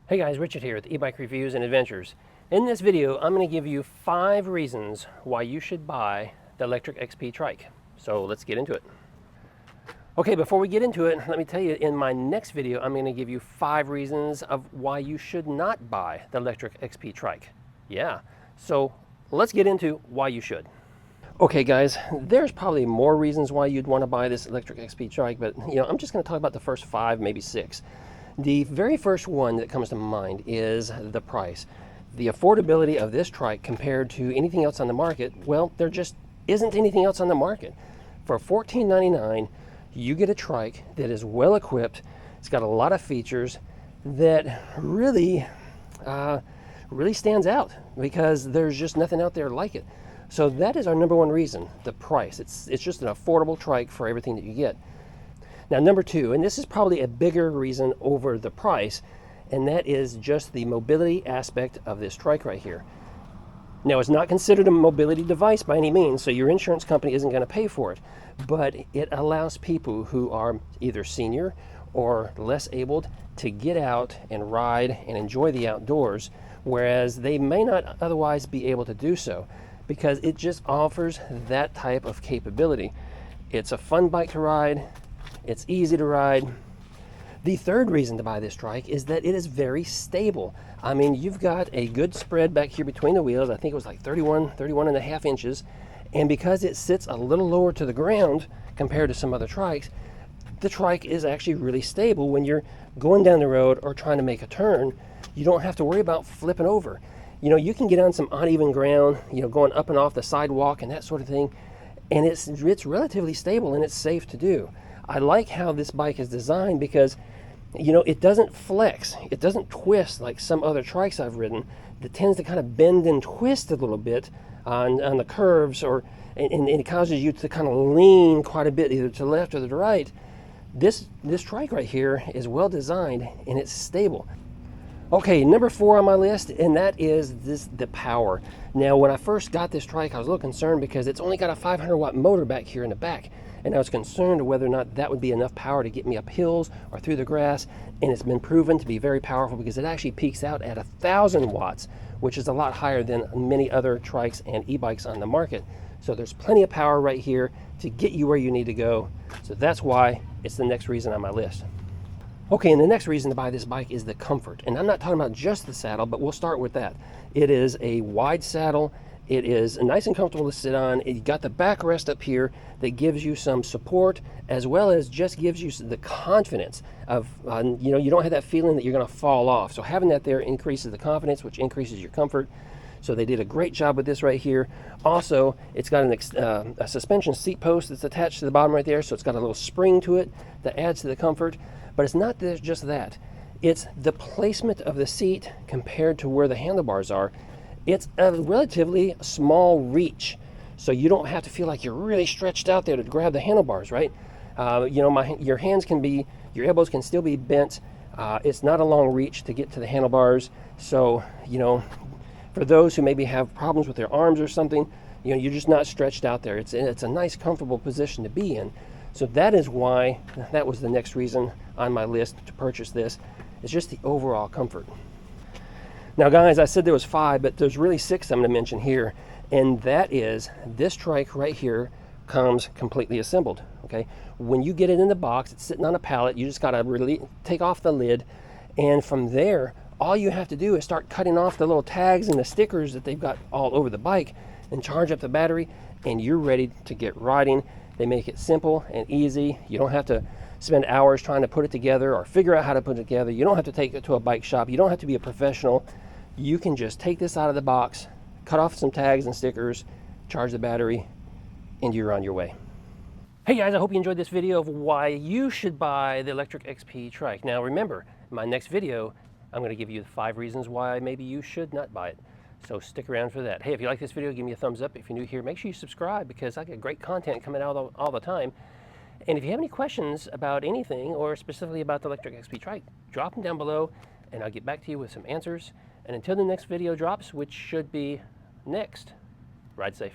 Hey guys, Richard here with eBike Reviews and Adventures. In this video, I'm going to give you 5 reasons why you should buy the Lectric XP Trike. So let's get into it. Okay, before we get into it, let me tell you, in my next video, I'm going to give you 5 reasons of why you should not buy the Lectric XP Trike. Yeah, so let's get into why you should. Okay guys, there's probably more reasons why you'd want to buy this Lectric XP Trike, but I'm just going to talk about the first 5, maybe 6. The very first one that comes to mind is the price. The affordability of this trike compared to anything else on the market, well, there just isn't anything else on the market. For $14.99, you get a trike that is well equipped. It's got a lot of features that really stands out because there's just nothing out there like it. So that is our number one reason, the price. It's just an affordable trike for everything that you get. Now, number 2, and this is probably a bigger reason over the price, and that is just the mobility aspect of this trike right here. Now, it's not considered a mobility device by any means, so your insurance company isn't going to pay for it, but it allows people who are either senior or less abled to get out and ride and enjoy the outdoors, whereas they may not otherwise be able to do so, because it just offers that type of capability. It's a fun bike to ride. It's easy to ride. The third reason to buy this trike is that it is very stable. I mean, you've got a good spread back here between the wheels. I think it was like 31 and a half inches. And because it sits a little lower to the ground compared to some other trikes, the trike is actually really stable when you're going down the road or trying to make a turn. You don't have to worry about flipping over. You can get on some uneven ground, going up and off the sidewalk and that sort of thing. And it's relatively stable and it's safe to do. I like how this bike is designed because, it doesn't flex. It doesn't twist like some other trikes I've ridden that tends to kind of bend and twist a little bit on the curves, and it causes you to kind of lean quite a bit either to the left or the right. This trike right here is well designed and it's stable. Okay, number 4 on my list, and that is the power. Now, when I first got this trike, I was a little concerned because it's only got a 500-watt motor back here in the back, and I was concerned whether or not that would be enough power to get me up hills or through the grass, and it's been proven to be very powerful because it actually peaks out at 1,000 watts, which is a lot higher than many other trikes and e-bikes on the market. So there's plenty of power right here to get you where you need to go. So that's why it's the next reason on my list. Okay, and the next reason to buy this bike is the comfort. And I'm not talking about just the saddle, but we'll start with that. It is a wide saddle. It is nice and comfortable to sit on. You got the backrest up here that gives you some support, as well as just gives you the confidence of, you don't have that feeling that you're going to fall off. So having that there increases the confidence, which increases your comfort. So they did a great job with this right here. Also, it's got a suspension seat post that's attached to the bottom right there, so it's got a little spring to it that adds to the comfort. But it's not just that. It's the placement of the seat compared to where the handlebars are. It's a relatively small reach, so you don't have to feel like you're really stretched out there to grab the handlebars, right? Your hands your elbows can still be bent. It's not a long reach to get to the handlebars. So, for those who maybe have problems with their arms or something, you're just not stretched out there. It's a nice, comfortable position to be in. So that is why that was the next reason on my list to purchase this. It's just the overall comfort. Now guys, I said there was 5, but there's really 6 I'm going to mention here, and that is this trike right here comes completely assembled. Okay, when you get it in the box, it's sitting on a pallet. You just got to really take off the lid, and from there, all you have to do is start cutting off the little tags and the stickers that they've got all over the bike, and charge up the battery, and you're ready to get riding. They make it simple and easy. You don't have to spend hours trying to put it together or figure out how to put it together. You don't have to take it to a bike shop. You don't have to be a professional. You can just take this out of the box, cut off some tags and stickers, charge the battery, and you're on your way. Hey guys, I hope you enjoyed this video of why you should buy the Lectric XP Trike. Now remember, in my next video, I'm going to give you 5 reasons why maybe you should not buy it. So stick around for that. Hey, if you like this video, give me a thumbs up. If you're new here, make sure you subscribe because I get great content coming out all the time. And if you have any questions about anything or specifically about the Lectric XP Trike, drop them down below and I'll get back to you with some answers. And until the next video drops, which should be next, ride safe.